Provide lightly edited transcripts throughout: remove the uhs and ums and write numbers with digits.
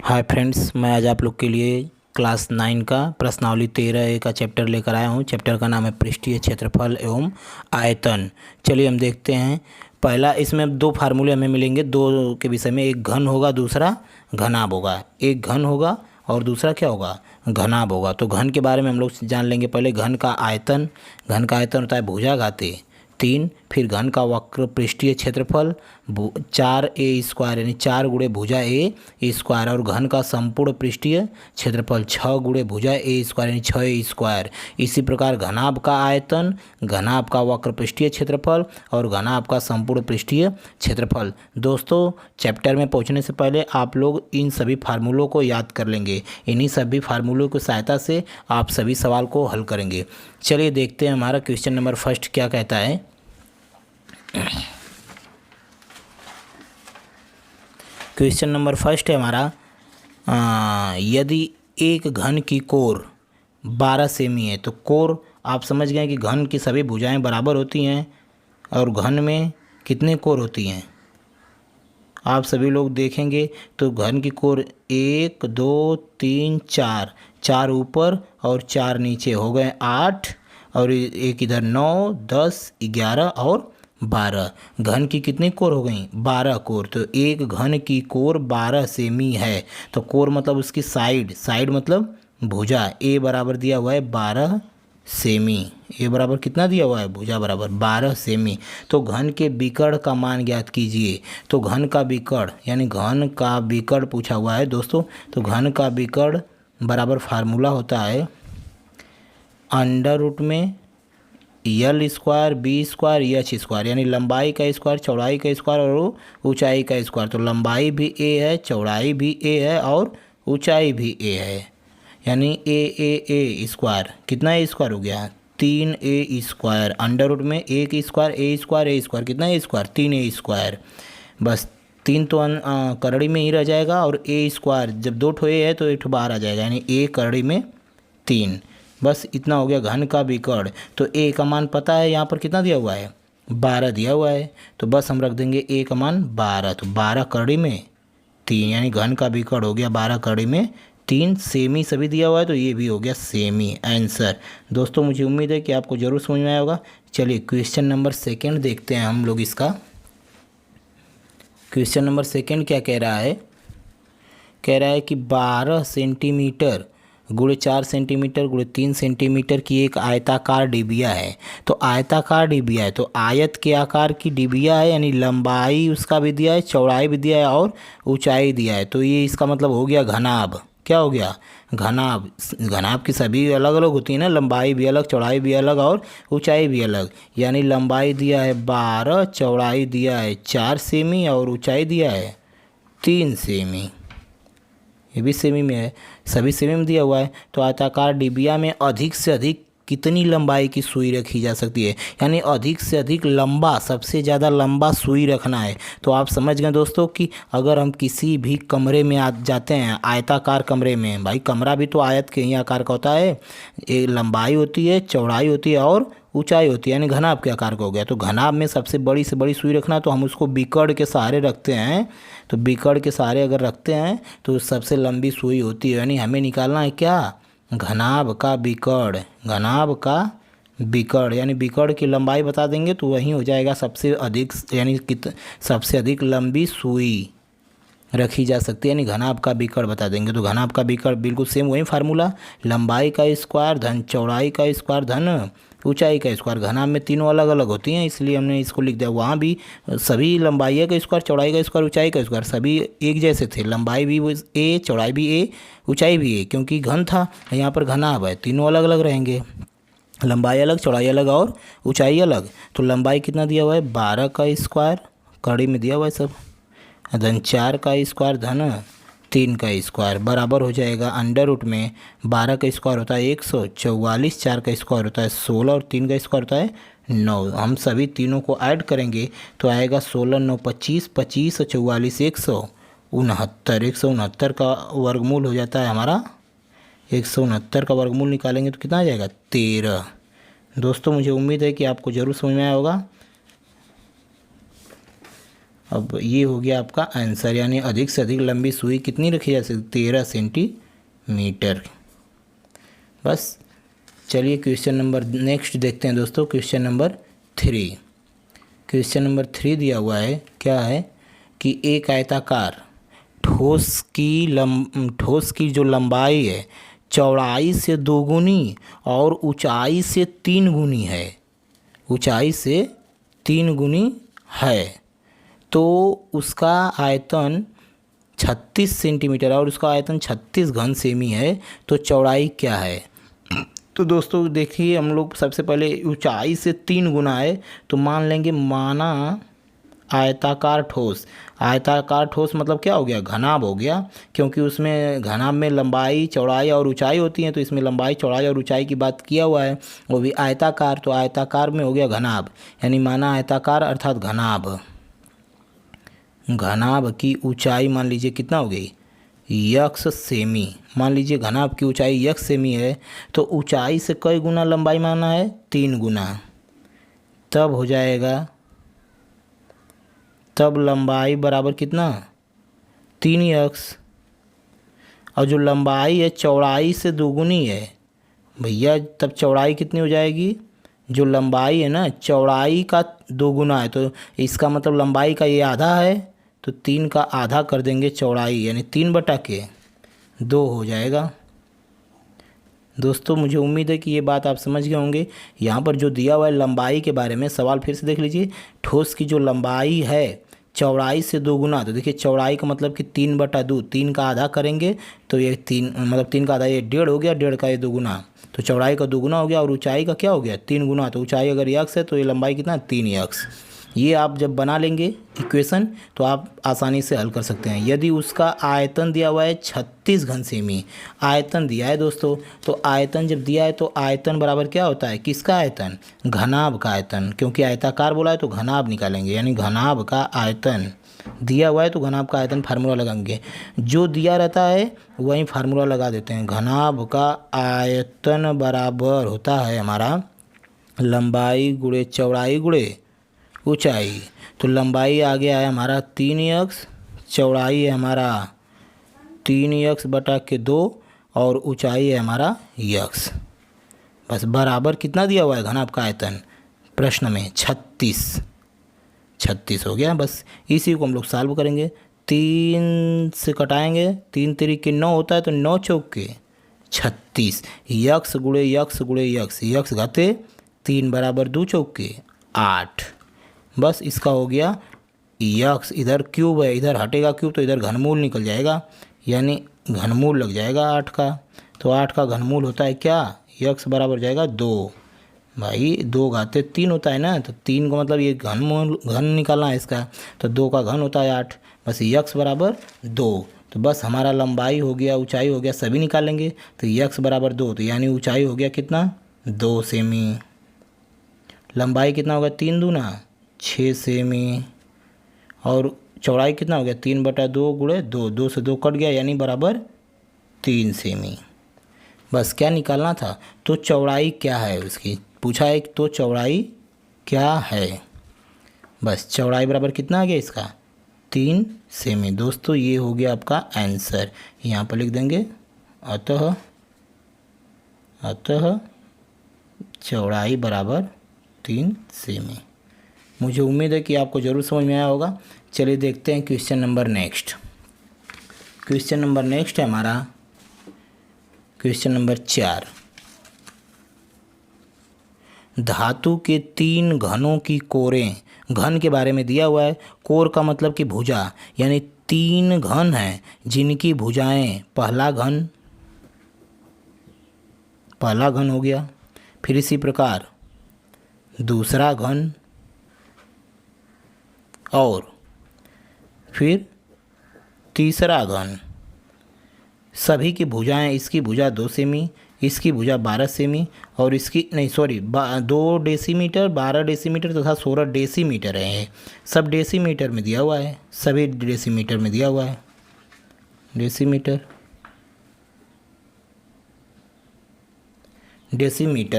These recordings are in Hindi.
हाय फ्रेंड्स, मैं आज आप लोग के लिए क्लास 9 का प्रश्नावली 13A का चैप्टर लेकर आया हूँ। चैप्टर का नाम है पृष्ठीय क्षेत्रफल एवं आयतन। चलिए हम देखते हैं। पहला, इसमें दो फार्मूले हमें मिलेंगे दो के विषय में। एक घन होगा, दूसरा घनाभ होगा। एक घन होगा और दूसरा क्या होगा, घनाभ होगा। तो घन के बारे में हम लोग जान लेंगे। पहले घन का आयतन होता है भुजाघाती 3। फिर घन का वक्र पृष्ठीय क्षेत्रफल 4a² यानी 4 गुणे भुजा ए स्क्वायर। और घन का संपूर्ण पृष्ठीय क्षेत्रफल 6 गुणे भुजा a² यानी 6a²। इसी प्रकार घनाभ का आयतन, घनाभ का वक्र पृष्ठीय क्षेत्रफल और घनाभ का संपूर्ण पृष्ठीय क्षेत्रफल। दोस्तों, चैप्टर में पहुंचने से पहले आप लोग इन सभी फार्मूलों को याद कर लेंगे। इन्हीं सभी फार्मूलों की सहायता से आप सभी सवाल को हल करेंगे। चलिए देखते हैं हमारा क्वेश्चन नंबर फर्स्ट क्या कहता है। क्वेश्चन नंबर फर्स्ट है हमारा, यदि एक घन की कोर 12 सेमी है तो कोर, आप समझ गए कि घन की सभी भुजाएं बराबर होती हैं। और घन में कितने कोर होती हैं आप सभी लोग देखेंगे तो घन की कोर 1 2 3 4, 4 ऊपर और 4 नीचे हो गए 8, और एक इधर 9 10 11 और 12। घन की कितनी कोर हो गई, 12 कोर। तो एक घन की कोर 12 सेमी है। तो कोर मतलब उसकी साइड मतलब भुजा। ए बराबर दिया हुआ है 12 सेमी। ए बराबर कितना दिया हुआ है, भुजा बराबर 12 सेमी। तो घन के विकर्ण का मान ज्ञात कीजिए। तो घन का विकर्ण यानी घन का विकर्ण पूछा हुआ है दोस्तों। तो घन का विकर्ण बराबर फार्मूला होता है अंडर रूट में L² B² H² यानी लंबाई का स्क्वायर, चौड़ाई का स्क्वायर और ऊंचाई का स्क्वायर। तो लंबाई भी a है, चौड़ाई भी a है और ऊंचाई भी a है। यानी a² कितना a² हो गया, 3a²। अंडर रूट में a² कितना a², 3a²। बस 3 तो करड़ी में ही रह जाएगा और a² जब 2 ठो a है तो 1 ठो बाहर आ जाएगा, यानी a करड़ी में 3। बस इतना हो गया घन का विकर्ण। तो a का मान पता है, यहाँ पर कितना दिया हुआ है, 12 दिया हुआ है। तो बस हम रख देंगे a का मान 12। तो 12 करड़ी में 3 यानी घन का विकर्ण हो गया 12 करड़ी में 3। सेमी सभी दिया हुआ है तो ये भी हो गया सेमी आंसर। दोस्तों, मुझे उम्मीद है कि आपको ज़रूर समझ में आया होगा। चलिए क्वेश्चन नंबर सेकेंड देखते हैं हम लोग इसका। क्वेश्चन नंबर सेकेंड क्या कह रहा है, कह रहा है कि 12 सेंटीमीटर गुणे 4 सेंटीमीटर गुणे 3 सेंटीमीटर की एक आयताकार डिबिया है। तो आयताकार डिबिया है तो आयत के आकार की डिबिया है, यानी लंबाई उसका भी दिया है, चौड़ाई भी दिया है और ऊंचाई दिया है। तो ये इसका मतलब हो गया घनाभ। क्या हो गया, घनाभ। घनाभ की सभी अलग अलग होती है ना, लंबाई भी अलग, चौड़ाई भी अलग और ऊंचाई भी अलग। यानी लंबाई दिया है 12, चौड़ाई दिया है 4 सेमी और ऊंचाई दिया है 3 सेमी। ये भी सेमी में है, सभी सेमी में दिया हुआ है। तो आयताकार डिबिया में अधिक से अधिक कितनी लंबाई की सुई रखी जा सकती है, यानी अधिक से अधिक लंबा, सबसे ज़्यादा लंबा सुई रखना है। तो आप समझ गए दोस्तों कि अगर हम किसी भी कमरे में जाते हैं, आयताकार कमरे में, भाई कमरा भी तो आयत के ही आकार का होता है। एक लंबाई होती है, चौड़ाई होती है और ऊंचाई होती है, यानी घनाभ के आकार का हो गया। तो घनाभ में सबसे बड़ी से बड़ी सुई रखना, तो हम उसको विकर्ण के सहारे रखते हैं। तो विकर्ण के सहारे अगर रखते हैं तो सबसे लंबी सुई होती है, यानी हमें निकालना है क्या, घनाभ का विकर्ण। घनाभ का विकर्ण यानी विकर्ण की लंबाई बता देंगे तो वही हो जाएगा सबसे अधिक, यानी सबसे अधिक लंबी सुई रखी जा सकती है, यानी घनाभ का विकर्ण बता देंगे। तो घनाभ का विकर्ण बिल्कुल सेम वही फार्मूला, लंबाई का स्क्वायर धन चौड़ाई का स्क्वायर धन ऊंचाई का स्क्वायर। घनाभ में तीनों अलग अलग होती हैं, इसलिए हमने इसको लिख दिया। वहाँ भी सभी लंबाई का स्क्वायर, चौड़ाई का स्क्वायर, ऊंचाई का स्क्वायर सभी एक जैसे थे। लंबाई भी a, चौड़ाई भी a, ऊंचाई भी a, क्योंकि घन था। यहाँ पर घनाभ है, तीनों अलग अलग रहेंगे, लंबाई अलग, चौड़ाई अलग और ऊंचाई अलग। तो लंबाई कितना दिया हुआ है, 12 का स्क्वायर कड़ी में दिया हुआ है सब, धन 4 का स्क्वायर धन 3 का स्क्वायर बराबर हो जाएगा अंडर रूट में 12 का स्क्वायर होता है 144, 4 का स्क्वायर होता है 16 और 3 का स्क्वायर होता है 9। हम सभी तीनों को ऐड करेंगे तो आएगा 16 9 25, 25 और 44 169। 169 का वर्गमूल हो जाता है हमारा, 169 का वर्गमूल निकालेंगे तो कितना आ जाएगा, 13। दोस्तों, मुझे उम्मीद है कि आपको ज़रूर समझ में आया होगा। अब ये हो गया आपका आंसर, यानी अधिक से अधिक लंबी सुई कितनी रखी जा सकती, 13 सेंटीमीटर। बस चलिए क्वेश्चन नंबर नेक्स्ट देखते हैं दोस्तों। क्वेश्चन नंबर 3, क्वेश्चन नंबर 3 दिया हुआ है, क्या है कि एक आयताकार ठोस की जो लंबाई है चौड़ाई से 2 गुनी और ऊंचाई से 3 गुनी है, ऊंचाई से 3 गुनी है, तो उसका आयतन 36 सेंटीमीटर और उसका आयतन 36 घन सेमी है, तो चौड़ाई क्या है। तो दोस्तों देखिए, हम लोग सबसे पहले ऊंचाई से 3 गुना है, तो मान लेंगे माना आयताकार ठोस। आयताकार ठोस मतलब क्या हो गया, घनाभ हो गया, क्योंकि उसमें घनाभ में लंबाई चौड़ाई और ऊंचाई होती है, तो इसमें लंबाई चौड़ाई और ऊंचाई की बात किया हुआ है, वो भी आयताकार, तो आयताकार में हो गया घनाभ, यानी माना आयताकार अर्थात घनाभ। घनाभ की ऊंचाई मान लीजिए कितना हो गई, यक्स सेमी। मान लीजिए घनाभ की ऊंचाई यक्स सेमी है, तो ऊंचाई से कई गुना लंबाई माना है, 3 गुना, तब हो जाएगा, तब लंबाई बराबर कितना, 3 यक्स, और जो लंबाई है चौड़ाई से 2 गुनी है भैया, तब चौड़ाई कितनी हो जाएगी, जो लंबाई है ना चौड़ाई का 2 गुना है, तो इसका मतलब लंबाई का ये आधा है, तो 3 का आधा कर देंगे चौड़ाई, यानी 3/2 हो जाएगा। दोस्तों मुझे उम्मीद है कि ये बात आप समझ गए होंगे। यहाँ पर जो दिया हुआ है लंबाई के बारे में, सवाल फिर से देख लीजिए, ठोस की जो लंबाई है चौड़ाई से 2 गुना, तो देखिए चौड़ाई का मतलब कि 3/2, 3 का आधा करेंगे तो ये 3 मतलब 3 का आधा, ये 1.5 हो गया, 1.5 का ये 2 गुना, तो चौड़ाई का 2 गुना हो गया, और ऊंचाई का क्या हो गया, 3 गुना, तो ऊंचाई अगर यक्स है तो ये लंबाई कितना, 3 यक्स। ये आप जब बना लेंगे इक्वेशन तो आप आसानी से हल कर सकते हैं। यदि उसका आयतन दिया हुआ है 36 घन सेमी, आयतन दिया है दोस्तों, तो आयतन जब दिया है तो आयतन बराबर क्या होता है, किसका आयतन, घनाभ का आयतन, क्योंकि आयताकार बोला है तो घनाभ निकालेंगे, यानी घनाभ का आयतन दिया हुआ है तो घनाभ का आयतन फार्मूला लगाएंगे, जो दिया रहता है वही फार्मूला लगा देते हैं। घनाभ का आयतन बराबर होता है हमारा लंबाई गुणे चौड़ाई गुणे ऊंचाई, तो लंबाई आ गया है हमारा 3 यक्स, चौड़ाई है हमारा 3 यक्स बटा के 2, और ऊंचाई है हमारा यक्स। बस बराबर कितना दिया हुआ है घनाभ का आयतन प्रश्न में, 36 हो गया। बस इसी को हम लोग सॉल्व करेंगे, 3 से कटाएंगे, 3 तरीके 9 होता है, तो 9 चौके 36, यक्स गुणे यक्स गुणे यक्स, यक्स घाते 3 बराबर 2 चौके 8। बस इसका हो गया यक्स, इधर क्यूब है, इधर हटेगा क्यूब तो इधर घनमूल निकल जाएगा, यानी घनमूल लग जाएगा 8 का, तो 8 का घनमूल होता है क्या, यक्स बराबर जाएगा 2। भाई 2 घाते 3 होता है ना, तो 3 का मतलब ये घन निकालना है इसका, तो 2 का घन होता है 8, बस यक्स बराबर 2। तो बस हमारा लंबाई हो गया, ऊंचाई हो गया, सभी निकालेंगे, तो यक्स बराबर 2, तो यानी ऊंचाई हो गया कितना, 2 सेमी, लंबाई कितना होगा, 3 दूना 6 सेमी, और चौड़ाई कितना हो गया, 3/2 गुणे 2, 2 से 2 कट गया, यानी बराबर 3 सेमी। बस क्या निकालना था, तो चौड़ाई क्या है उसकी पूछा है, तो चौड़ाई क्या है, बस चौड़ाई बराबर कितना आ गया इसका, 3 सेमी। दोस्तों ये हो गया आपका आंसर, यहाँ पर लिख देंगे, अतः चौड़ाई बराबर 3 सेमी। मुझे उम्मीद है कि आपको ज़रूर समझ में आया होगा। चलिए देखते हैं question number next. Question number next है हमारा क्वेश्चन नंबर 4। धातु के 3 घनों की कोरें, घन के बारे में दिया हुआ है, कोर का मतलब कि भुजा, यानी 3 घन हैं जिनकी भुजाएं, पहला घन हो गया, फिर इसी प्रकार दूसरा घन, और फिर तीसरा घन, सभी की भुजाएं, इसकी भुजा 2 सेमी, इसकी भुजा 12 सेमी, और इसकी 2 डेसीमीटर, 12 डेसीमीटर तथा 16 डेसीमीटर है, सब डेसीमीटर में दिया हुआ है, सभी डेसीमीटर में दिया हुआ है, डेसीमीटर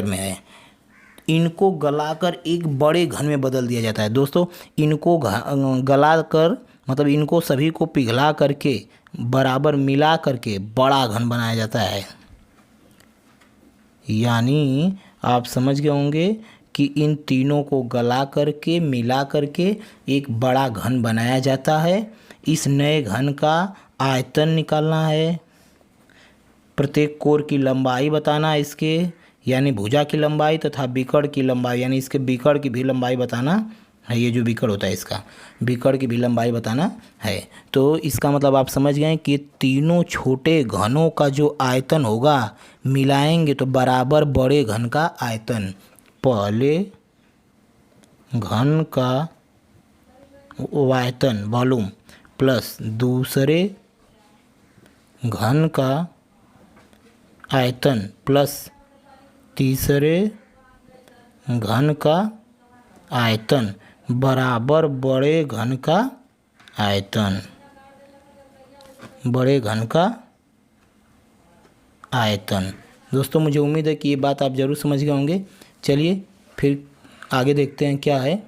में है। इनको गलाकर एक बड़े घन में बदल दिया जाता है। दोस्तों इनको गलाकर मतलब इनको सभी को पिघला करके बराबर मिला करके बड़ा घन बनाया जाता है। यानी आप समझ गए होंगे कि इन तीनों को गला करके मिला करके एक बड़ा घन बनाया जाता है। इस नए घन का आयतन निकालना है, प्रत्येक कोर की लंबाई बताना है इसके, यानी भुजा की लंबाई तथा बीकड़ की लंबाई, यानी इसके बीकड़ की भी लंबाई बताना है। ये जो बीकड़ होता है इसका बीकड़ की भी लंबाई बताना है। तो इसका मतलब आप समझ गए कि तीनों छोटे घनों का जो आयतन होगा मिलाएंगे तो बराबर बड़े घन का आयतन। पहले घन का आयतन वॉल्यूम प्लस दूसरे घन का आयतन प्लस तीसरे घन का आयतन बराबर बड़े घन का आयतन। बड़े घन का आयतन। दोस्तों मुझे उम्मीद है कि ये बात आप ज़रूर समझ गए होंगे। चलिए फिर आगे देखते हैं क्या है।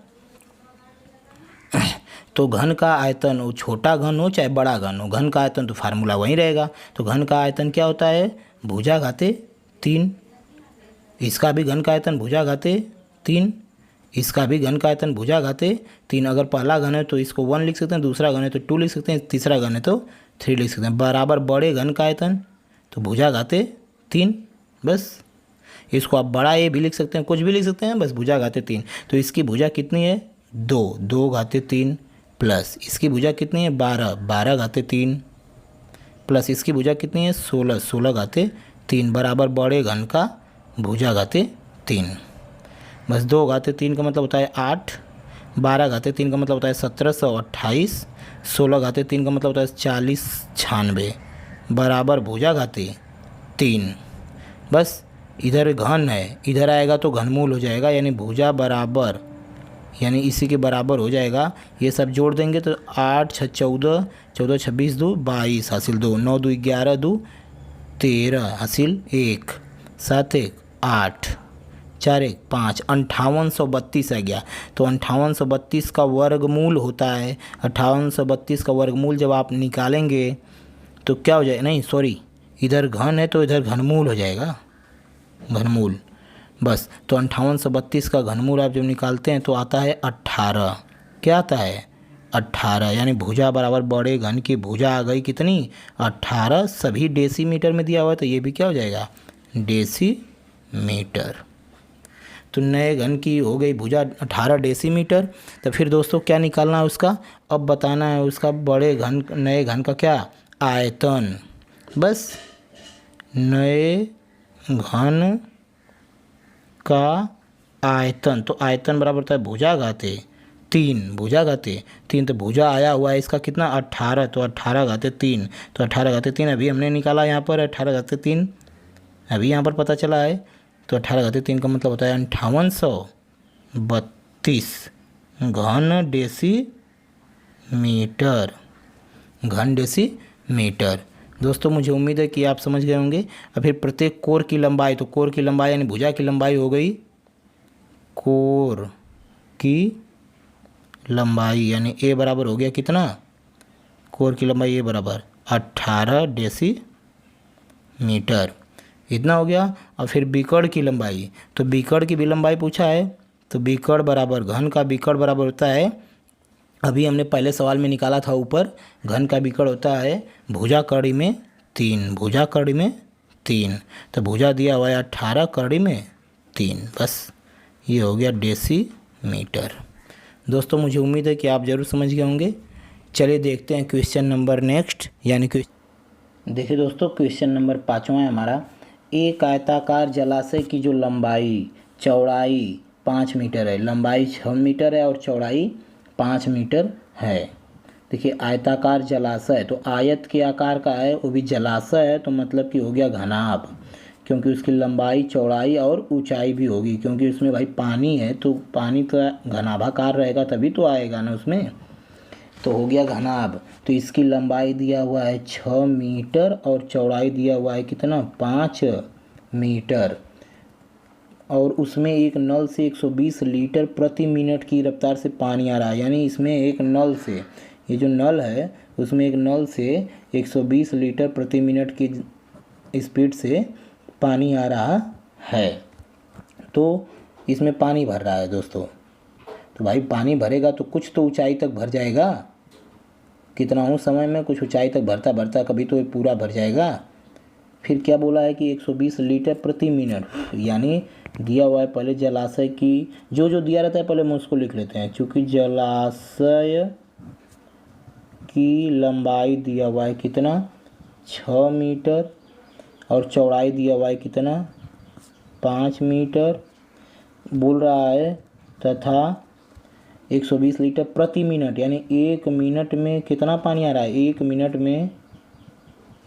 तो घन का आयतन वो छोटा घन हो चाहे बड़ा घन हो, घन का आयतन तो फार्मूला वहीं रहेगा। तो घन का आयतन क्या होता है? भुजा घाते 3। इसका भी घन का आयतन भुजा घाते 3, इसका भी घन का आयतन भुजा घाते 3। अगर पहला घन है तो इसको 1 लिख सकते हैं, दूसरा घन है तो 2 लिख सकते हैं, तीसरा घन है तो 3 लिख सकते हैं। बराबर बड़े घन का आयतन तो भुजा घाते 3। बस इसको आप बड़ा ए भी लिख सकते हैं, कुछ भी लिख सकते हैं, बस भुजा घाते 3। तो इसकी भुजा कितनी है? 2 घाते 3 प्लस इसकी भुजा कितनी है? 12 घाते 3 प्लस इसकी भुजा कितनी है? 16 घाते 3 बराबर बड़े घन का भुजा घाते 3। बस 2 घाते 3 का मतलब होता है 8, 12 घाते 3 का मतलब होता है 1728, 16 घाते 3 का मतलब होता है 4096 बराबर भुजा घाते 3। बस इधर घन है, इधर आएगा तो घनमूल हो जाएगा, यानी भुजा बराबर यानी इसी के बराबर हो जाएगा। ये सब जोड़ देंगे तो 8 6 14, 14 26 2 22 हासिल 2, 9 2 11 2 13 हासिल 1, 7 1 8, 4 1 5, 5832 आ गया। तो 5832 का वर्गमूल होता है। 5832 का वर्गमूल जब आप निकालेंगे तो क्या हो जाएगा? नहीं सॉरी, इधर घन है तो इधर घनमूल हो जाएगा, घनमूल। बस तो 5832 का घनमूल आप जब निकालते हैं तो आता है 18। क्या आता है? 18, यानी भुजा बराबर बड़े घन की भुजा आ गई कितनी? 18। सभी डेसीमीटर में दिया हुआ है तो ये भी क्या हो जाएगा? डेसीमीटर। तो नए घन की हो गई भुजा 18 डेसीमीटर। तो फिर दोस्तों क्या निकालना है उसका? अब बताना है उसका बड़े घन नए घन का क्या? आयतन। बस नए घन का आयतन, तो आयतन बराबर होता है भुजा घाते 3, भुजा घाते 3। तो भुजा आया हुआ है इसका कितना? 18, तो 18 घाते 3, तो 18 घाते 3 अभी हमने निकाला यहाँ पर 18 घाते 3 अभी यहाँ पर पता चला है। तो 18 घाते 3 का मतलब होता है 5832 घन डेसीमीटर, घन डेसीमीटर। दोस्तों मुझे उम्मीद है कि आप समझ गए होंगे। अब फिर प्रत्येक कोर की लंबाई, तो कोर की लंबाई यानी भुजा की लंबाई हो गई, कोर की लंबाई यानी ए बराबर हो गया कितना? कोर की लंबाई ए बराबर 18 डेसीमीटर, इतना हो गया। और फिर बीकड़ की लंबाई, तो बीकड़ की भी लंबाई पूछा है, तो बीकड़ बराबर घन का बीकड़ बराबर होता है, अभी हमने पहले सवाल में निकाला था ऊपर, घन का बीकड़ होता है भुजा कड़ी में 3, भुजा कड़ी में 3। तो भुजा दिया हुआ है 18, कड़ी में 3। बस ये हो गया डेसीमीटर। दोस्तों मुझे उम्मीद है कि आप ज़रूर समझ गए होंगे। चलिए देखते हैं क्वेश्चन नंबर नेक्स्ट, यानी कि देखिए दोस्तों क्वेश्चन नंबर 5वां है हमारा। एक आयताकार जलाशय की जो लंबाई चौड़ाई 5 मीटर है, लंबाई 6 मीटर है और चौड़ाई 5 मीटर है। देखिए आयताकार जलाशय, तो आयत के आकार का है, वो भी जलाशय है, तो मतलब कि हो गया घनाभ, क्योंकि उसकी लंबाई चौड़ाई और ऊंचाई भी होगी, क्योंकि उसमें भाई पानी है तो पानी तो घनाभाकार रहेगा तभी तो आएगा ना उसमें, तो हो गया घनाभ। तो इसकी लंबाई दिया हुआ है 6 मीटर और चौड़ाई दिया हुआ है कितना? 5 मीटर। और उसमें एक नल से 120 लीटर प्रति मिनट की रफ्तार से पानी आ रहा है। यानी इसमें एक नल से, ये जो नल है उसमें एक नल से 120 लीटर प्रति मिनट की स्पीड से पानी आ रहा है। तो इसमें पानी भर रहा है दोस्तों। तो भाई पानी भरेगा तो कुछ तो ऊंचाई तक भर जाएगा, कितना उस समय में कुछ ऊंचाई तक भरता भरता कभी तो ये पूरा भर जाएगा। फिर क्या बोला है कि 120 लीटर प्रति मिनट, यानी दिया हुआ है पहले जलाशय की जो दिया रहता है पहले हम उसको लिख लेते हैं। चूँकि जलाशय की लंबाई दिया हुआ है कितना 6 मीटर और चौड़ाई दिया हुआ है कितना 5 मीटर बोल रहा है, तथा 120 लीटर प्रति मिनट यानी 1 मिनट में कितना पानी आ रहा है। 1 मिनट में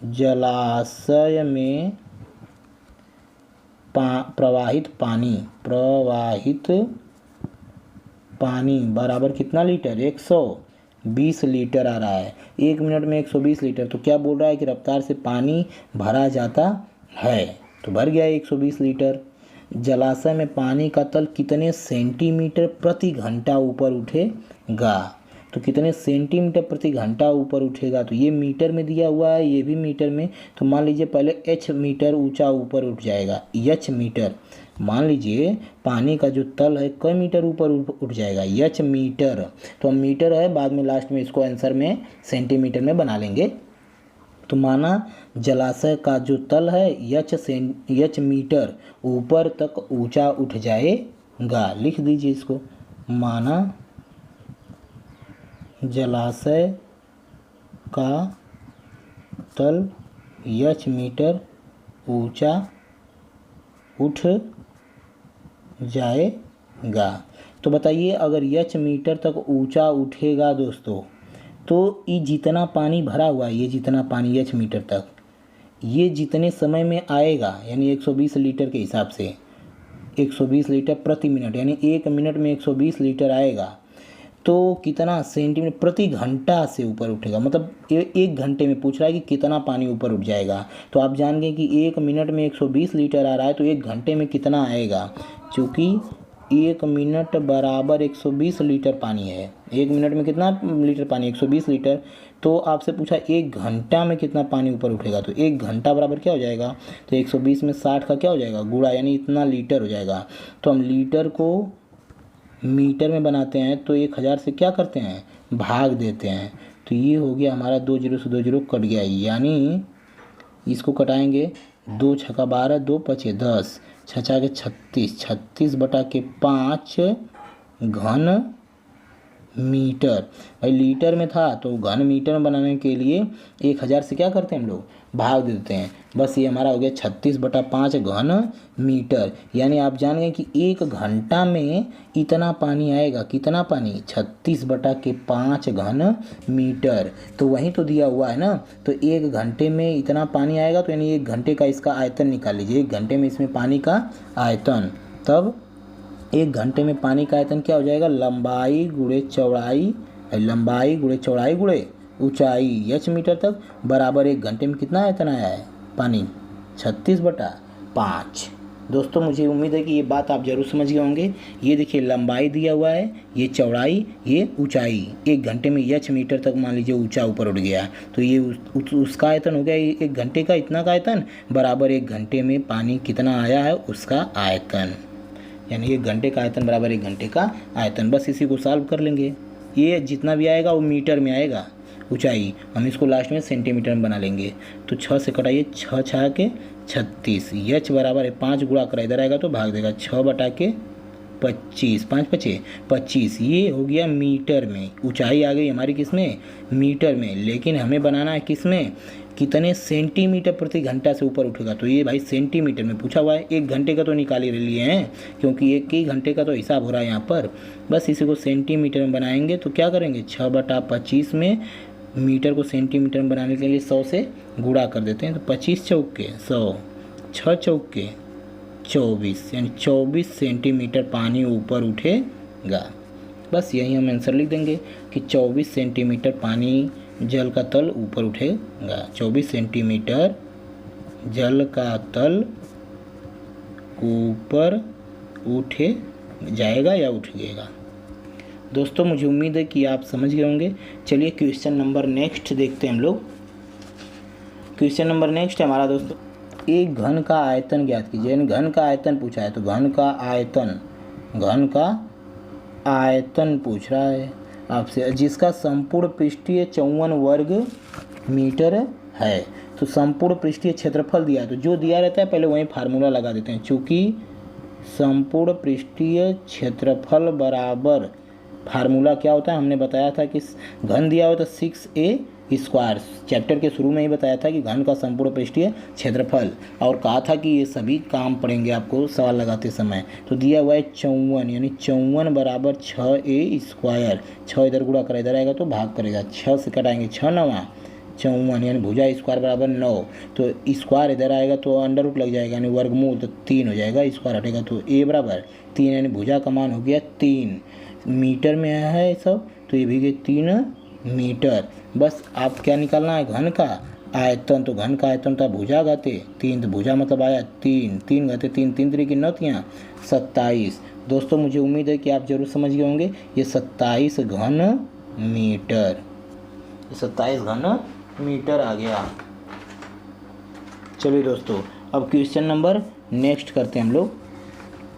जलाशय में प्रवाहित पानी बराबर कितना लीटर 120 लीटर आ रहा है। 1 मिनट में 120 लीटर, तो क्या बोल रहा है कि रफ्तार से पानी भरा जाता है। तो भर गया 120 लीटर। जलाशय में पानी का तल कितने सेंटीमीटर प्रति घंटा ऊपर उठेगा। तो कितने सेंटीमीटर प्रति घंटा ऊपर उठेगा, तो ये मीटर में दिया हुआ है, ये भी मीटर में। तो मान लीजिए पहले h मीटर ऊंचा ऊपर उठ जाएगा, h मीटर। मान लीजिए पानी का जो तल है कई मीटर ऊपर उठ जाएगा, h मीटर। तो हम मीटर है, बाद में लास्ट में इसको आंसर में सेंटीमीटर में बना लेंगे। तो माना जलाशय का जो तल है h मीटर ऊपर तक ऊंचा उठ जाएगा। लिख दीजिए इसको, माना जलाशय का तल h मीटर ऊंचा उठ जाएगा। तो बताइए अगर h मीटर तक ऊंचा उठेगा दोस्तों, तो ये जितना पानी भरा हुआ है, ये जितना पानी h मीटर तक, ये जितने समय में आएगा यानी 120 लीटर के हिसाब से 120 लीटर प्रति मिनट, यानी 1 मिनट में 120 लीटर आएगा, तो कितना सेंटीमीटर प्रति घंटा से ऊपर उठेगा। मतलब 1 घंटे में पूछ रहा है कि कितना पानी ऊपर उठ जाएगा। तो आप जान गए कि 1 मिनट में 120 लीटर आ रहा है, तो 1 घंटे में कितना आएगा। चूँकि 1 मिनट बराबर 120 लीटर पानी है। 1 मिनट में कितना लीटर पानी 120 लीटर। तो आपसे पूछा 1 घंटा में कितना पानी ऊपर उठेगा, तो 1 घंटा बराबर क्या हो जाएगा, तो 120 में 60 का क्या हो जाएगा गुणा, यानी इतना लीटर हो जाएगा। तो हम लीटर को मीटर में बनाते हैं तो 1000 से क्या करते हैं भाग देते हैं। तो ये हो गया हमारा 2 0 से 2 0 कट गया, यानी इसको कटाएंगे 2 छक्का 12 2 पचे 10 छचा के 36 36 बटा के 5 घन मीटर। भाई लीटर में था तो घन मीटर में बनाने के लिए 1000 से क्या करते हैं हम लोग भाग देते हैं। बस ये हमारा हो गया 36 बटा 5 घन मीटर। यानी आप जान गए कि 1 घंटा में इतना पानी आएगा, कितना पानी 36 बटा के 5 घन मीटर। तो वहीं तो दिया हुआ है ना। तो 1 घंटे में इतना पानी आएगा, तो यानी 1 घंटे का इसका आयतन निकाल लीजिए। 1 घंटे में इसमें पानी का आयतन, तब 1 घंटे में पानी का आयतन क्या हो जाएगा, लंबाई गुणे चौड़ाई, लंबाई गुणे चौड़ाई गुणे ऊंचाई h मीटर तक बराबर 1 घंटे में कितना आयतन आया है पानी 36 बटा 5। दोस्तों मुझे उम्मीद है कि ये बात आप ज़रूर समझ गए होंगे। ये देखिए लंबाई दिया हुआ है, ये चौड़ाई, ये ऊंचाई। 1 घंटे में h मीटर तक मान लीजिए ऊंचा ऊपर उठ गया, तो ये उसका आयतन हो गया 1 घंटे का, इतना का आयतन बराबर 1 घंटे में पानी कितना आया है उसका आयतन। यानी 1 घंटे का आयतन बराबर 1 घंटे का आयतन। बस इसी को सॉल्व कर लेंगे। ये जितना भी आएगा वो मीटर में आएगा ऊंचाई, हम इसको लास्ट में सेंटीमीटर में बना लेंगे। तो 6 से कटाइए, 6 6 के 36, h बराबर है 5 गुणा कर इधर आएगा तो भाग देगा 6 बटा के 25, 5 पचे 25। ये हो गया मीटर में। ऊंचाई आ गई हमारी किस में, मीटर में। लेकिन हमें बनाना है किस में, कितने सेंटीमीटर प्रति घंटा से ऊपर उठेगा। तो ये भाई सेंटीमीटर में पूछा हुआ है। 1 घंटे का तो निकाल ही लिए हैं, क्योंकि 1 ही घंटे का तो हिसाब हो रहा है यहाँ पर। बस इसी को सेंटीमीटर में बनाएंगे तो क्या करेंगे, 6 बटा 25 में मीटर को सेंटीमीटर में बनाने के लिए 100 से गुणा कर देते हैं। तो 25 चौके 100, 6 चौके 24, यानी 24 सेंटीमीटर पानी ऊपर उठेगा। बस यही हम आंसर लिख देंगे कि 24 सेंटीमीटर पानी जल का तल ऊपर उठेगा। 24 सेंटीमीटर जल का तल ऊपर उठ जाएगा या उठेगा। दोस्तों मुझे उम्मीद है कि आप समझ गए होंगे। चलिए क्वेश्चन नंबर नेक्स्ट देखते हैं हम लोग। क्वेश्चन नंबर नेक्स्ट है हमारा दोस्तों, एक घन का आयतन ज्ञात कीजिए। यानी घन का आयतन पूछा है, तो घन का आयतन पूछ रहा है आपसे, जिसका संपूर्ण पृष्ठीय 54 वर्ग मीटर है। तो संपूर्ण पृष्ठीय क्षेत्रफल दिया है, तो जो दिया रहता है पहले वहीं फार्मूला लगा देते हैं। चूँकि संपूर्ण पृष्ठीय क्षेत्रफल बराबर, फार्मूला क्या होता है हमने बताया था कि घन दिया हो तो 6a स्क्वायर, चैप्टर के शुरू में ही बताया था कि घन का संपूर्ण पृष्ठीय क्षेत्रफल, और कहा था कि ये सभी काम पड़ेंगे आपको सवाल लगाते समय। तो दिया हुआ है 54, यानी 54 बराबर 6a स्क्वायर, 6 इधर गुणा करा इधर आएगा तो भाग करेगा, 6 से कटाएंगे 6 9 54, यानी भुजा स्क्वायर बराबर 9, तो स्क्वायर इधर आएगा तो अंडर रूट लग जाएगा, यानी वर्गमूल, तो 3 हो जाएगा, स्क्वायर हटेगा तो a बराबर 3, यानी भुजा का मान हो गया 3 मीटर में है सब, तो ये भी गए 3 मीटर। बस आप क्या निकालना है, घन का आयतन। तो घन का आयतन था भुजा घाते 3, तो भुजा मतलब आया 3, 3 घाते 3, 3 3 की 9 27। दोस्तों मुझे उम्मीद है कि आप जरूर समझ गए होंगे। ये 27 घन मीटर, 27 घन मीटर आ गया। चलिए दोस्तों अब क्वेश्चन नंबर नेक्स्ट करते हैं हम लोग।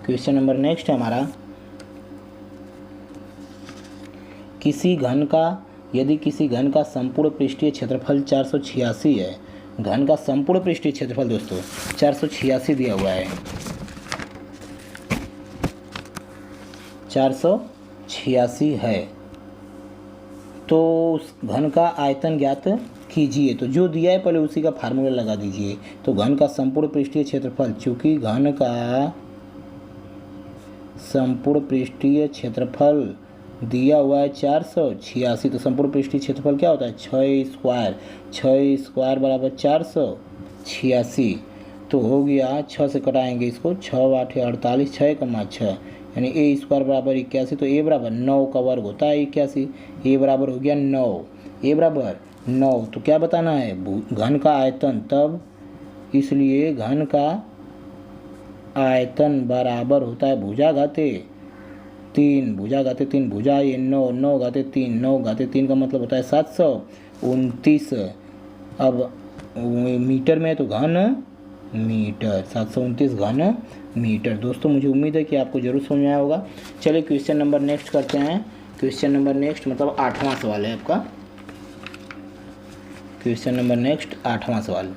क्वेश्चन नंबर नेक्स्ट है हमारा, यदि किसी घन का संपूर्ण पृष्ठीय क्षेत्रफल 486 है, घन का संपूर्ण पृष्ठीय क्षेत्रफल दोस्तों 486 दिया हुआ है, 486 है, तो उस घन का आयतन ज्ञात कीजिए। तो जो दिया है पहले उसी का फार्मूला लगा दीजिए। तो घन का संपूर्ण पृष्ठीय क्षेत्रफल, चूँकि घन का संपूर्ण पृष्ठीय क्षेत्रफल दिया हुआ है 486, तो संपूर्ण पृष्ठीय क्षेत्रफल क्या होता है 6 स्क्वायर बराबर 486, तो हो गया 6 से कटाएंगे इसको, 6 8 48, 6 यानी a स्क्वायर बराबर 81, तो a बराबर 9 का वर्ग होता है 81, a बराबर हो गया 9, a बराबर 9। तो क्या बताना है, घन का आयतन, तब इसलिए घन का आयतन बराबर होता है भुजा घाते 3, भुजा घाते 3, भुजा ये 9, 9 घाते 3, 9 घाते 3 का मतलब होता है 729। अब मीटर में है तो घन मीटर, 729 घन मीटर। दोस्तों मुझे उम्मीद है कि आपको जरूर समझ में आया होगा। चलिए क्वेश्चन नंबर नेक्स्ट करते हैं। क्वेश्चन नंबर नेक्स्ट मतलब 8वां सवाल है आपका। क्वेश्चन नंबर नेक्स्ट 8वां सवाल,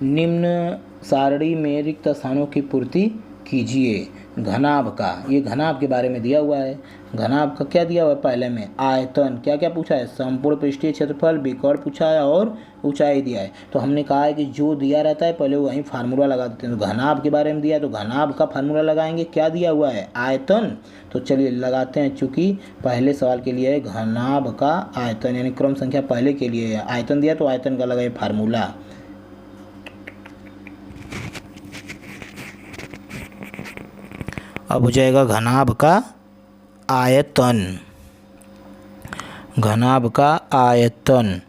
निम्न सारणी में रिक्त स्थानों की पूर्ति कीजिए। घनाभ का, ये घनाभ के बारे में दिया हुआ है। घनाभ का क्या दिया हुआ है, पहले में आयतन, क्या क्या पूछा है, संपूर्ण पृष्ठीय क्षेत्रफल, विकर्ण पूछा है और ऊंचाई दिया है। तो हमने कहा है कि जो दिया रहता है पहले वहीं फार्मूला लगा देते हैं। तो घनाभ के बारे में दिया है तो घनाभ का फार्मूला लगाएंगे। क्या दिया हुआ है, आयतन, तो चलिए लगाते हैं। चूँकि पहले सवाल के लिए है घनाभ का आयतन, यानी क्रम संख्या पहले के लिए है, आयतन दिया तो आयतन का लगाए फार्मूला। अब हो जाएगा घनाभ का आयतन, घनाभ का आयतन।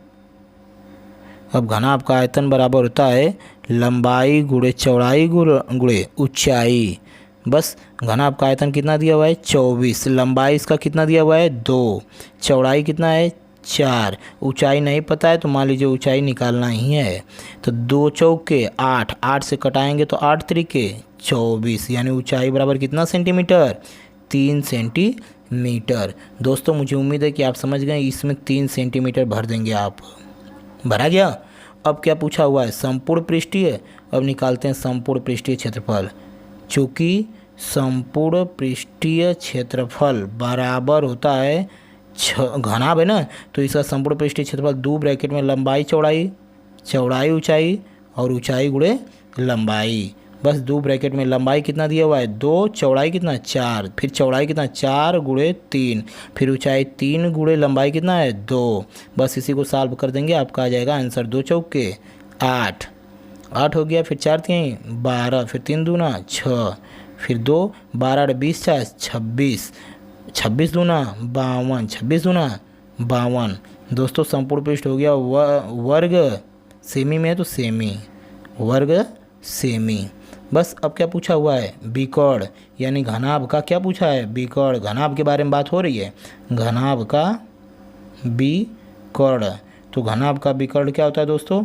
अब घनाभ का आयतन बराबर होता है लंबाई गुणे चौड़ाई गुणे ऊंचाई। बस घनाभ का आयतन कितना दिया हुआ है 24, लंबाई इसका कितना दिया हुआ है 2, चौड़ाई कितना है 4, ऊंचाई नहीं पता है तो मान लीजिए ऊंचाई निकालना ही है। तो 2 चौके 8, 8 से कटाएंगे तो 8 त्रिके 24, यानी ऊंचाई बराबर कितना सेंटीमीटर 3 सेंटीमीटर। दोस्तों मुझे उम्मीद है कि आप समझ गए, इसमें 3 सेंटीमीटर भर देंगे आप, भरा गया। अब क्या पूछा हुआ है, संपूर्ण पृष्ठीय। अब निकालते हैं संपूर्ण पृष्ठीय क्षेत्रफल। चूँकि संपूर्ण पृष्ठीय क्षेत्रफल बराबर होता है घनाभ है ना, तो इसका संपूर्ण पृष्ठीय क्षेत्रफल 2 ब्रैकेट में लंबाई चौड़ाई, चौड़ाई ऊंचाई और ऊंचाई गुणे लंबाई। बस 2 ब्रैकेट में लंबाई कितना दिया हुआ है 2, चौड़ाई कितना 4, फिर चौड़ाई कितना 4 गुणे 3, फिर ऊंचाई 3 गुणे लंबाई कितना है 2। बस इसी को सॉल्व कर देंगे, आपका आ जाएगा आंसर 2 चौके 8, 8 हो गया, फिर 4 3 12, फिर 3 दूना 6, फिर 2 12 20 26, 26 दूना 52, 26 दूना 52। दोस्तों संपूर्ण पृष्ठ हो गया वर्ग, सेमी में है तो सेमी, वर्ग सेमी। बस अब क्या पूछा हुआ है, विकर्ण यानी घनाभ का क्या पूछा है, विकर्ण। घनाभ के बारे में बात हो रही है, घनाभ का विकर्ण। तो घनाभ का विकर्ण क्या होता है दोस्तों,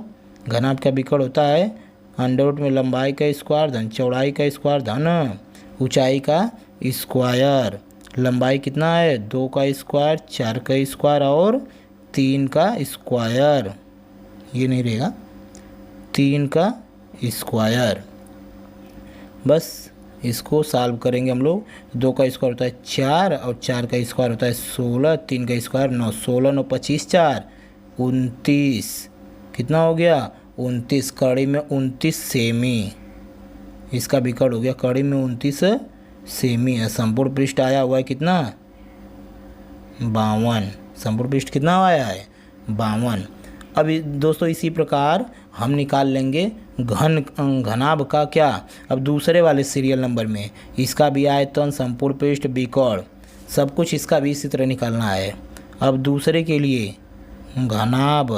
घनाभ का विकर्ण होता है अंडर रूट में लंबाई का स्क्वायर धन चौड़ाई का स्क्वायर धन ऊंचाई का स्क्वायर। लंबाई कितना है, 2 का स्क्वायर, 4 का स्क्वायर और 3 का स्क्वायर। ये नहीं रहेगा, 3 का स्क्वायर। बस इसको सॉल्व करेंगे हम लोग। 2 का स्क्वायर होता है 4 और 4 का स्क्वायर होता है 16, 3 का स्क्वायर 9, 16 9 25 4 29। कितना हो गया 29, कड़ी में 29 सेमी। इसका विकर्ण हो गया कड़ी में 29 सेमी है। संपूर्ण पृष्ठ आया हुआ है कितना 52। संपूर्ण पृष्ठ कितना आया है 52। अब दोस्तों इसी प्रकार हम निकाल लेंगे घनाभ का क्या, अब दूसरे वाले सीरियल नंबर में इसका भी आयतन संपूर्ण पृष्ठ विकर्ण सब कुछ इसका भी इसी तरह निकालना है। अब दूसरे के लिए घनाभ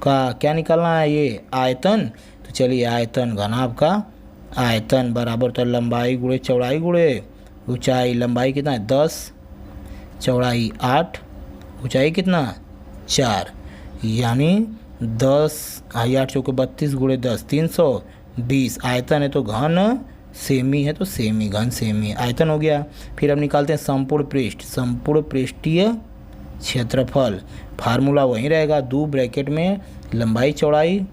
का क्या निकालना है, ये आयतन। तो चलिए आयतन, घनाभ का आयतन बराबर तो लंबाई गुणे चौड़ाई गुणे ऊंचाई। लंबाई कितना है 10, चौड़ाई 8, ऊंचाई कितना 4, यानी 10 8 चौके 32 गुणे 10 320। आयतन है तो घन सेमी है तो सेमी, घन सेमी आयतन हो गया। फिर अब निकालते हैं संपूर्ण पृष्ठ, संपूर्ण पृष्ठीय क्षेत्रफल। फार्मूला वहीं रहेगा, 2 ब्रैकेट में लंबाई चौड़ाई,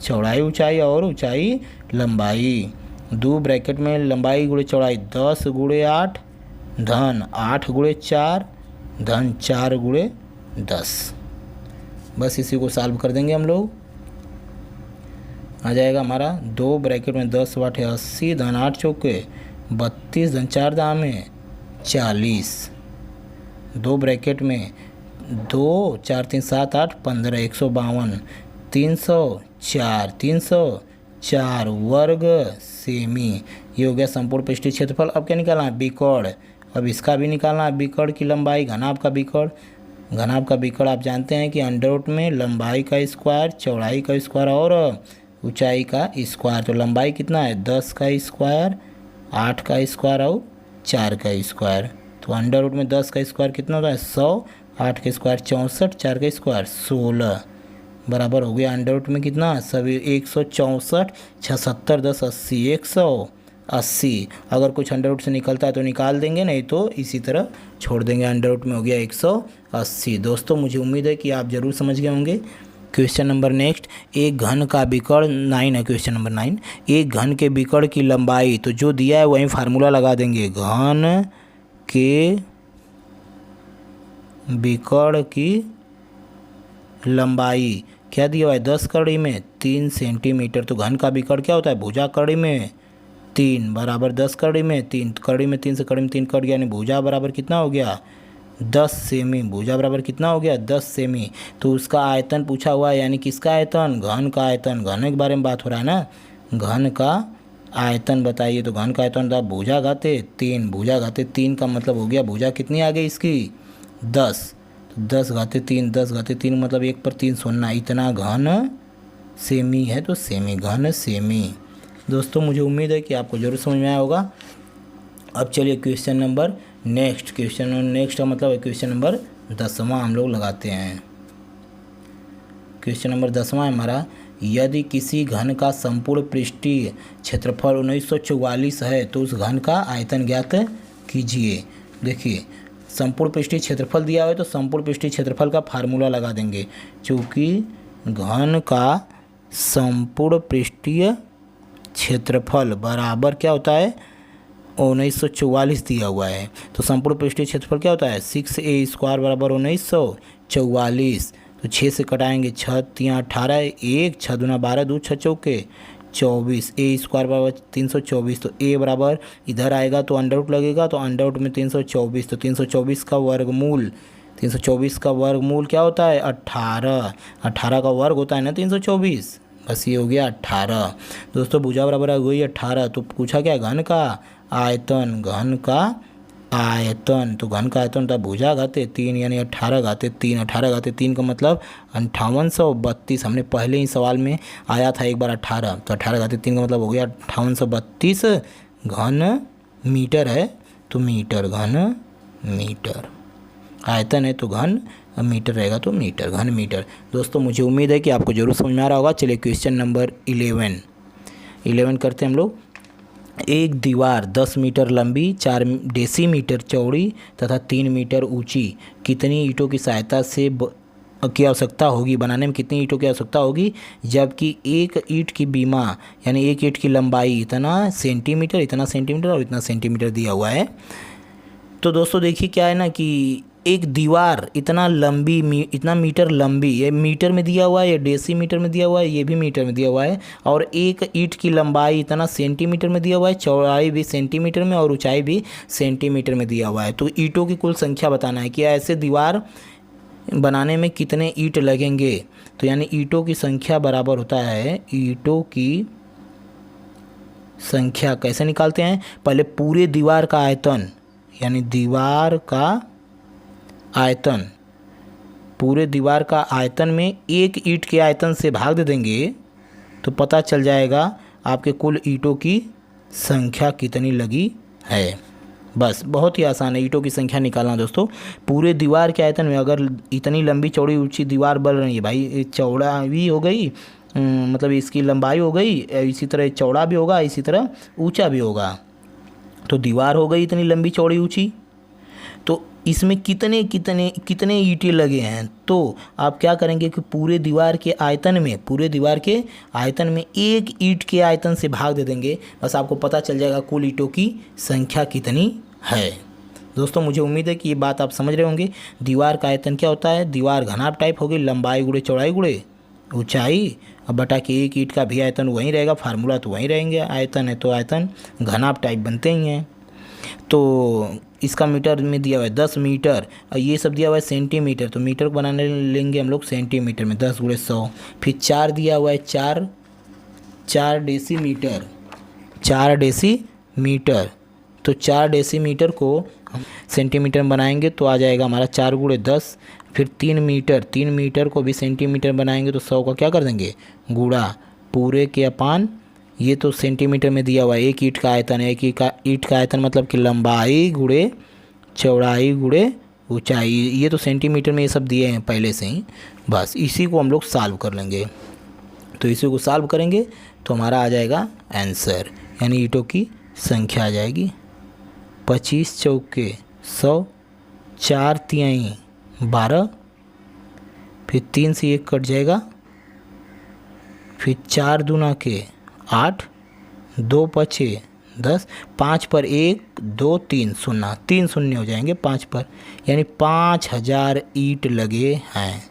चौड़ाई ऊंचाई और ऊंचाई लंबाई। 2 ब्रैकेट में लंबाई गुणे चौड़ाई 10 गुणे 8 धन 8 गुणे 4 धन 4 गुणे 10। बस इसी को सॉल्व कर देंगे हम लोग। आ जाएगा हमारा 2 ब्रैकेट में 10 वाट है 80 धन 8 चौके 32 धन 4 दाम है 40। 2 ब्रैकेट में 2 4 3 7 8 15 152 304 304 वर्ग सेमी। ये हो गया संपूर्ण पृष्ठीय क्षेत्रफल। अब क्या निकालना है विकर्ण। अब इसका भी निकालना है विकर्ण की लंबाई, घनाभ का विकर्ण। घनाभ का विकर्ण आप जानते हैं कि अंडर रूट में लंबाई का स्क्वायर, चौड़ाई का स्क्वायर और ऊंचाई का स्क्वायर। तो लंबाई कितना है 10 का स्क्वायर, 8 का स्क्वायर और 4 का स्क्वायर। तो अंडर रूट में 10 का स्क्वायर कितना होता है 100, 8 का स्क्वायर 64, 4 का स्क्वायर 16 बराबर हो गया अंडर रूट में कितना सभी 164, 76 10 80 180। अगर कुछ अंडर रूट से निकलता है तो निकाल देंगे, नहीं तो इसी तरह छोड़ देंगे। अंडर रूट में हो गया 180। दोस्तों मुझे उम्मीद है कि आप ज़रूर समझ गए होंगे। क्वेश्चन नंबर नेक्स्ट, एक घन का विकर्ण 9 है। क्वेश्चन नंबर 9, एक घन के विकर्ण की लंबाई, तो जो दिया है वहीं फार्मूला लगा देंगे। घन के विकर्ण की लंबाई क्या दिया हुआ है 10 कड़ी में 3 सेंटीमीटर। तो घन का विकर्ण क्या होता है भुजा कड़ी में 3 बराबर 10 कड़ी में 3, कड़ी में 3 से कड़ी में 3 कट गया, यानी भुजा बराबर कितना हो गया 10 सेमी। भुजा बराबर कितना हो गया 10 सेमी। तो उसका आयतन पूछा हुआ है, यानी किसका आयतन, घन का आयतन। घन के बारे में बात हो रहा है ना, घन का आयतन बताइए। तो घन का आयतन था भुजा घाते 3, भुजा घाते 3 का मतलब हो गया भुजा कितनी आ गई इसकी 10, 10 घाते 3, 10 घाते 3 मतलब 1 पर 3 सुनना, इतना घन सेमी है तो सेमी, घन सेमी। दोस्तों मुझे उम्मीद है कि आपको ज़रूर समझ में आया होगा। अब चलिए question number next, question next का मतलब क्वेश्चन नंबर 10वां हम लोग लगाते हैं। क्वेश्चन नंबर 10वां है हमारा, यदि किसी घन का संपूर्ण पृष्ठीय क्षेत्रफल 1944 है तो उस घन का आयतन ज्ञात कीजिए। देखिए संपूर्ण पृष्ठीय क्षेत्रफल दिया हुआ है तो संपूर्ण पृष्ठीय क्षेत्रफल का फार्मूला लगा देंगे, क्योंकि घन का संपूर्ण पृष्ठीय क्षेत्रफल बराबर क्या होता है 1944 दिया हुआ है। तो संपूर्ण पृष्ठीय क्षेत्रफल क्या होता है 6a² बराबर 1944। तो 6 से कटाएंगे 6 3 18, 1 6 दूना 12, 2 6 चौके 24, a² बराबर 324। तो a बराबर इधर आएगा तो अंडर रूट लगेगा, तो अंडर रूट में 324, तो 324 का वर्गमूल, 324 का वर्गमूल क्या होता है 18, 18 का वर्ग होता है ना 324। बस ये हो गया 18। दोस्तों भुजा बराबर हो गई 18। तो पूछा क्या घन का आयतन, घन का आयतन, तो घन का आयतन होता है भुजा घाते 3 यानी 18 घाते 3। 18 घाते 3 का मतलब 5832। हमने पहले ही सवाल में आया था एक बार 18, तो 18 घाते 3 का मतलब हो गया 5832 घन मीटर है, तो मीटर घन मीटर। आयतन है तो घन, मीटर रहेगा तो मीटर घन मीटर। दोस्तों मुझे उम्मीद है कि आपको जरूर समझ में आ रहा होगा। चलिए क्वेश्चन नंबर 11 करते हैं हम लोग। एक दीवार 10 मीटर लंबी, 4 डेसीमीटर चौड़ी तथा 3 मीटर ऊंची कितनी ईंटों की सहायता से की आवश्यकता होगी, बनाने में कितनी ईंटों की आवश्यकता होगी, जबकि एक ईंट की बीमा यानी एक ईंट की लंबाई इतना सेंटीमीटर और इतना सेंटीमीटर दिया हुआ है। तो दोस्तों देखिए क्या है ना कि एक दीवार इतना मीटर लंबी, ये मीटर में दिया हुआ है, ये डेसीमीटर में दिया हुआ है, ये भी मीटर में दिया हुआ है, और एक ईंट की लंबाई इतना सेंटीमीटर में दिया हुआ है, चौड़ाई भी सेंटीमीटर में और ऊंचाई भी सेंटीमीटर में दिया हुआ है। तो ईंटों की कुल संख्या बताना है कि ऐसे दीवार बनाने में कितने ईंट लगेंगे। तो यानी ईंटों की संख्या बराबर होता है, ईंटों की संख्या कैसे निकालते हैं, पहले पूरे दीवार का आयतन यानी दीवार का आयतन, पूरे दीवार का आयतन में एक ईंट के आयतन से भाग दे देंगे तो पता चल जाएगा आपके कुल ईंटों की संख्या कितनी लगी है। बस बहुत ही आसान है ईंटों की संख्या निकालना दोस्तों। पूरे दीवार के आयतन में अगर इतनी लंबी चौड़ी ऊंची दीवार बन रही है भाई, चौड़ा भी हो गई, मतलब इसकी लंबाई हो गई, इसी तरह चौड़ा भी होगा, इसी तरह ऊंचा भी होगा, तो दीवार हो गई इतनी लंबी चौड़ी ऊंची। तो इसमें कितने कितने कितने ईंटें लगे हैं, तो आप क्या करेंगे कि पूरे दीवार के आयतन में एक ईंट के आयतन से भाग दे देंगे, बस आपको पता चल जाएगा कुल ईंटों की संख्या कितनी है। दोस्तों मुझे उम्मीद है कि ये बात आप समझ रहे होंगे। दीवार का आयतन क्या होता है, दीवार घनाभ टाइप होगी, लंबाई गुणे चौड़ाई गुणे ऊंचाई, अब बटा के एक ईंट का भी आयतन वहीं रहेगा, फार्मूला तो वहीं रहेंगे, आयतन है तो आयतन घनाभ टाइप बनते ही हैं। तो इसका मीटर में दिया हुआ है 10 मीटर और ये सब दिया हुआ है सेंटीमीटर, तो मीटर को बनाने लेंगे हम लोग सेंटीमीटर में 10 गुणे 100। फिर 4 दिया हुआ है, 4 डेसीमीटर, 4 डेसीमीटर, तो 4 डेसीमीटर को हम सेंटीमीटर में बनाएंगे तो आ जाएगा हमारा 4 गुणे 10। फिर 3 मीटर को भी सेंटीमीटर बनाएंगे तो 100 का क्या कर देंगे गुणा, पूरे के अपान, ये तो सेंटीमीटर में दिया हुआ है, एक ईंट का आयतन है, एक ईंट का आयतन मतलब कि लंबाई गुणे चौड़ाई गुणे ऊंचाई, ये तो सेंटीमीटर में ये सब दिए हैं पहले से ही। बस इसी को हम लोग सॉल्व कर लेंगे, तो इसी को सॉल्व करेंगे तो हमारा आ जाएगा आंसर, यानी ईंटों की संख्या आ जाएगी 25 चौके 100, 4 तिहाई 12, फिर 3 से 1 कट जाएगा, फिर 4 दूना के 8, 2 पछे 10, 5 पर 1 2 3 शून्य, 3 शून्य हो जाएंगे 5 पर, यानी 5000 ईंट लगे हैं।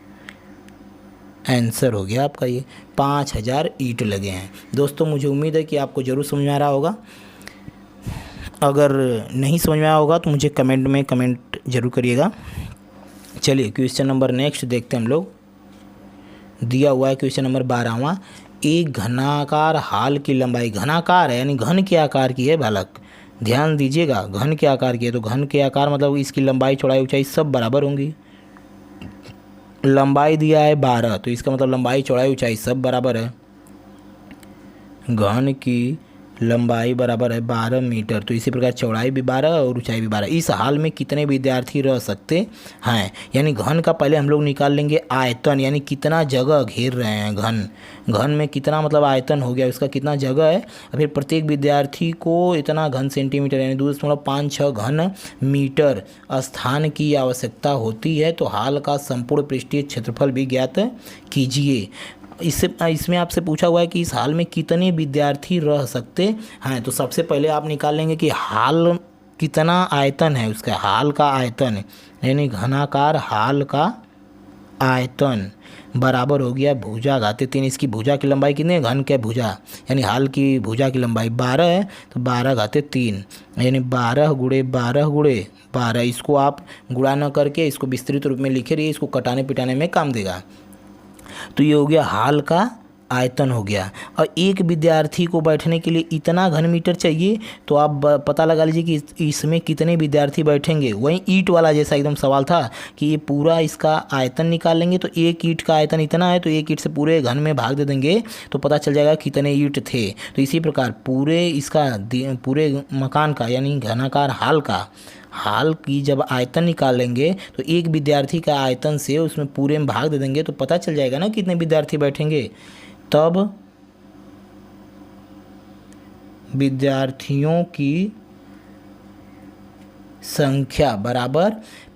आंसर हो गया आपका ये, 5000 ईंट लगे हैं। दोस्तों मुझे उम्मीद है कि आपको ज़रूर समझ में आ रहा होगा। अगर नहीं समझ में आया होगा तो मुझे कमेंट में कमेंट ज़रूर करिएगा। चलिए क्वेश्चन नंबर नेक्स्ट देखते हैं हम लोग। दिया हुआ है क्वेश्चन नंबर 12वां, एक घनाकार हाल की लंबाई, घनाकार है यानी घन के आकार की है बालक, ध्यान दीजिएगा, घन के आकार की है, तो घन के आकार मतलब इसकी लंबाई चौड़ाई ऊंचाई सब बराबर होंगी। लंबाई दिया है 12, तो इसका मतलब लंबाई चौड़ाई ऊंचाई सब बराबर है। घन की लंबाई बराबर है 12 मीटर, तो इसी प्रकार चौड़ाई भी 12 और ऊंचाई भी 12। इस हाल में कितने विद्यार्थी रह सकते हैं, यानी घन का पहले हम लोग निकाल लेंगे आयतन, यानी कितना जगह घेर रहे हैं घन में कितना मतलब आयतन हो गया, उसका कितना जगह है। फिर प्रत्येक विद्यार्थी को इतना घन सेंटीमीटर यानी 2.56 घन मीटर स्थान की आवश्यकता होती है। तो हाल का संपूर्ण पृष्ठीय क्षेत्रफल भी ज्ञात कीजिए। इसमें आपसे पूछा हुआ है कि इस हाल में कितने विद्यार्थी रह सकते हैं। तो सबसे पहले आप निकाल लेंगे कि हाल कितना आयतन है, उसका हाल का आयतन यानी घनाकार हाल का आयतन बराबर हो गया भुजा घाते 3। इसकी भुजा की लंबाई कितनी है, घन के भुजा यानी हाल की भुजा की लंबाई 12 है, तो 12 घाते 3 यानी 12 गुणे 12 गुणे 12। इसको आप गुणा न करके इसको विस्तृत रूप में लिखे रहिए, इसको कटाने पिटाने में काम देगा। तो ये हो गया हाल का आयतन हो गया। और एक विद्यार्थी को बैठने के लिए इतना घन मीटर चाहिए, तो आप पता लगा लीजिए कि इसमें कितने विद्यार्थी बैठेंगे। वहीं ईंट वाला जैसा एकदम सवाल था कि ये पूरा इसका आयतन निकाल लेंगे, तो एक ईंट का आयतन इतना है, तो एक ईंट से पूरे घन में भाग दे देंगे तो पता चल जाएगा कितने ईंट थे। तो इसी प्रकार पूरे मकान का यानी घनाकार हाल की जब आयतन निकाल लेंगे तो एक विद्यार्थी का आयतन से उसमें पूरे में भाग दे देंगे तो पता चल जाएगा ना कितने विद्यार्थी बैठेंगे। तब विद्यार्थियों की संख्या बराबर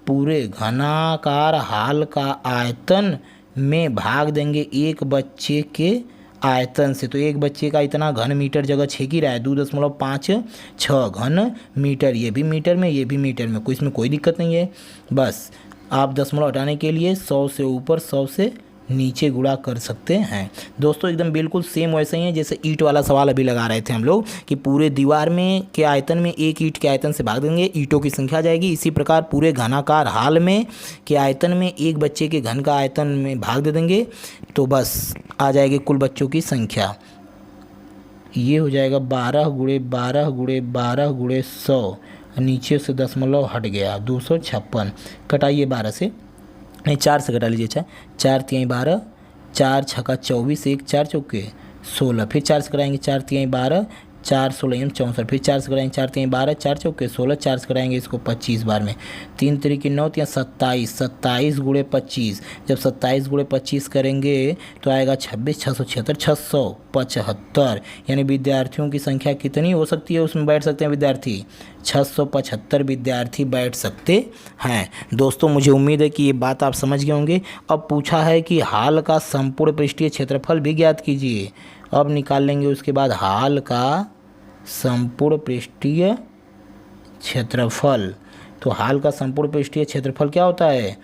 पूरे घनाकार हाल का आयतन में भाग देंगे एक बच्चे के आयतन से। तो एक बच्चे का इतना घन मीटर जगह छेक ही रहा है, 2.56 घन मीटर। ये भी मीटर में, ये भी मीटर में, इसमें कोई दिक्कत नहीं है। बस आप दशमलव हटाने के लिए 100 से ऊपर 100 से नीचे गुणा कर सकते हैं। दोस्तों एकदम बिल्कुल सेम वैसे ही है जैसे ईंट वाला सवाल अभी लगा रहे थे हम लोग कि पूरे दीवार में के आयतन में एक ईंट के आयतन से भाग देंगे, ईंटों की संख्या आ जाएगी। इसी प्रकार पूरे घनाकार हाल में के आयतन में एक बच्चे के घन का आयतन में भाग दे देंगे तो बस आ जाएगी कुल बच्चों की संख्या। ये हो जाएगा 12 गुणे 12 गुणे 12 गुणे 100, नीचे से दशमलव हट गया 256। कटाइए 12 से, नहीं 4 से कटा लीजिए। अच्छा 4 तिहाई 12, 4 छक्का 24, 1 4 चौके 16, फिर 4 से कराएंगे 4 तिहाई 12, 4 16 64, फिर 4 से कराएंगे 4 तिहाई 12, 4 चौके 16, 4 से कराएंगे इसको 25 बार में, 3 तरीके 9 या 27, 27 गुणे 25। जब 27 गुणे 25 करेंगे तो आएगा 26, 676, 675। यानी विद्यार्थियों की संख्या कितनी हो सकती है, उसमें बैठ सकते हैं विद्यार्थी 675 विद्यार्थी बैठ सकते हैं। दोस्तों मुझे उम्मीद है कि ये बात आप समझ गए होंगे। अब पूछा है कि हाल का संपूर्ण पृष्ठीय क्षेत्रफल भी ज्ञात कीजिए। अब निकाल लेंगे उसके बाद हाल का संपूर्ण पृष्ठीय क्षेत्रफल। तो हाल का संपूर्ण पृष्ठीय क्षेत्रफल क्या होता है,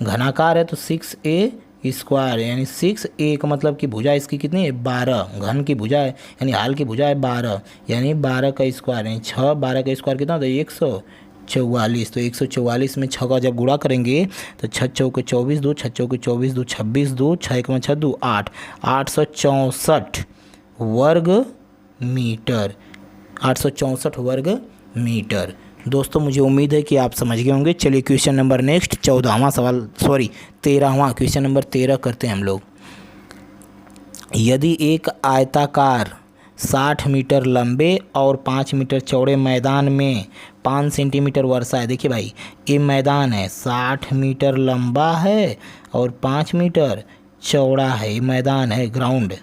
घनाकार है तो 6a स्क्वायर, यानी 6a का मतलब कि भुजा इसकी कितनी है 12, घन की भुजा है यानी हाल की भुजा है 12, यानी 12 का स्क्वायर, यानी 6 12 का स्क्वायर कितना होता है 144। तो 144 में 6 का जब गुणा करेंगे तो 6 चौके 24, 2 6 चौके 24, 2 26, 2 6 1 6 2 8, 864 वर्ग मीटर, 864 वर्ग मीटर। दोस्तों मुझे उम्मीद है कि आप समझ गए होंगे। चलिए क्वेश्चन नंबर नेक्स्ट 13वां सवाल, 13वां क्वेश्चन नंबर 13 करते हैं हम लोग। यदि एक आयताकार 60 मीटर लंबे और 5 मीटर चौड़े मैदान में 5 सेंटीमीटर वर्षा है। देखिए भाई ये मैदान है, 60 मीटर लंबा है और 5 मीटर चौड़ा है, ये मैदान है ग्राउंड।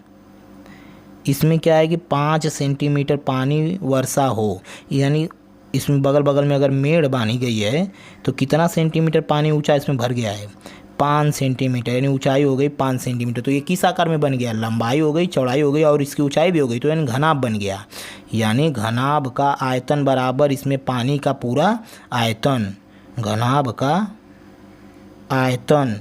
इसमें क्या है कि 5 सेंटीमीटर पानी वर्षा हो, यानी इसमें बगल बगल में अगर मेड़ बांधी गई है तो कितना सेंटीमीटर पानी ऊंचा इसमें भर गया है 5 सेंटीमीटर, यानी ऊंचाई हो गई 5 सेंटीमीटर। तो ये किस आकार में बन गया, लंबाई हो गई, चौड़ाई हो गई और इसकी ऊंचाई भी हो गई, तो यानी घनाभ बन गया। यानी घनाभ का आयतन बराबर इसमें पानी का पूरा आयतन, घनाभ का आयतन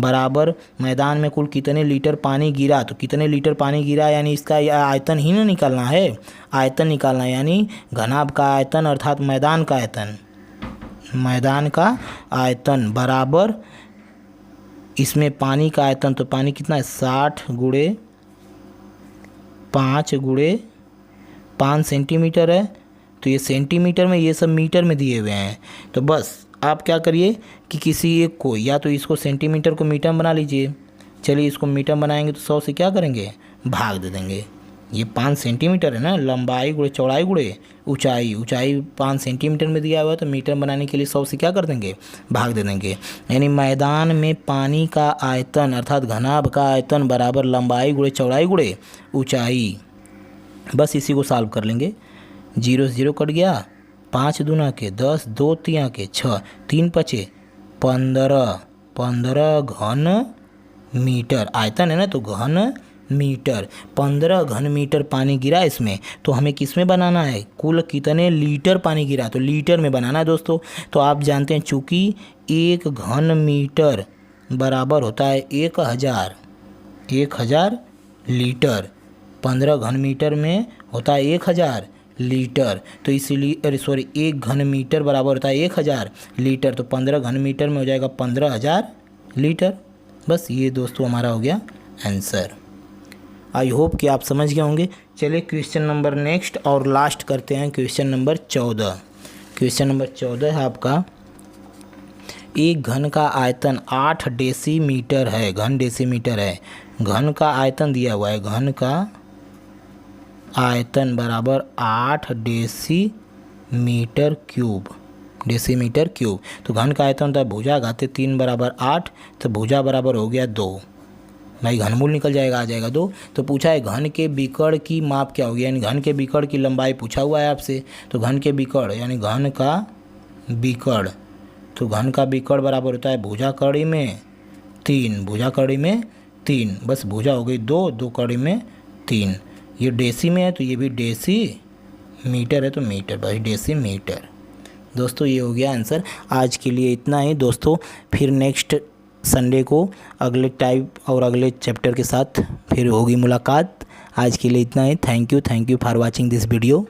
बराबर मैदान में कुल कितने लीटर पानी गिरा, तो कितने लीटर पानी गिरा यानी इसका आयतन ही ना निकालना है, आयतन निकालना है। यानी घनाभ का आयतन अर्थात मैदान का आयतन, मैदान का आयतन बराबर इसमें पानी का आयतन, तो पानी कितना है 60 गुणे 5 गुणे 5 सेंटीमीटर है। तो ये सेंटीमीटर में, ये सब मीटर में दिए हुए हैं। तो बस आप क्या करिए कि किसी एक को, या तो इसको सेंटीमीटर को मीटर बना लीजिए। चलिए इसको मीटर बनाएंगे तो 100 से क्या करेंगे भाग दे देंगे। ये 5 सेंटीमीटर है ना, लंबाई गुणे चौड़ाई गुणे ऊंचाई, ऊंचाई 5 सेंटीमीटर में दिया हुआ है तो मीटर बनाने के लिए 100 से क्या कर देंगे भाग दे देंगे। यानी मैदान में पानी का आयतन अर्थात घनाभ का आयतन बराबर लंबाई गुणे चौड़ाई गुणे ऊंचाई। बस इसी को सॉल्व कर लेंगे। 0 से 0 कट गया, 5 दूना के 10, 2 तिया के 6, 3 पचे 15, 15 घन मीटर आयतन है ना, तो घन मीटर 15 घन मीटर पानी गिरा इसमें। तो हमें किस में बनाना है, कुल कितने लीटर पानी गिरा, तो लीटर में बनाना है दोस्तों। तो आप जानते हैं चूँकि 1 घन मीटर बराबर होता है 1000 लीटर, 15 घन मीटर में होता है 1000 लीटर, तो इसीलिए 1 घन मीटर बराबर होता है 1000 लीटर, तो 15 घन मीटर में हो जाएगा 15000 लीटर। बस ये दोस्तों हमारा हो गया आंसर। आई होप कि आप समझ गए होंगे। चलिए क्वेश्चन नंबर नेक्स्ट और लास्ट करते हैं, क्वेश्चन नंबर 14। क्वेश्चन नंबर 14 है आपका, एक घन का आयतन 8 डेसीमीटर है, घन डेसीमीटर है, घन का आयतन दिया हुआ है, घन का आयतन बराबर 8 डेसीमीटर क्यूब, डेसीमीटर क्यूब। तो घन का आयतन होता है भुजा घाते 3 बराबर 8, तो भुजा बराबर हो गया 2, भाई घनमूल निकल जाएगा, आ जाएगा 2। तो पूछा है घन के विकर्ण की माप क्या होगी, यानी घन के विकर्ण की लंबाई पूछा हुआ है आपसे। तो घन के विकर्ण यानी घन का विकर्ण, तो घन का विकर्ण बराबर होता है भुजा कड़ी में 3, भुजा कड़ी में 3, बस भुजा हो गई 2, 2 कड़ी में 3। ये डेसी में है तो ये भी डेसी मीटर है, तो मीटर, भाई डेसी मीटर। दोस्तों ये हो गया आंसर। आज के लिए इतना ही दोस्तों, फिर नेक्स्ट संडे को अगले टाइप और अगले चैप्टर के साथ फिर होगी मुलाकात। आज के लिए इतना ही। Thank you for watching this video.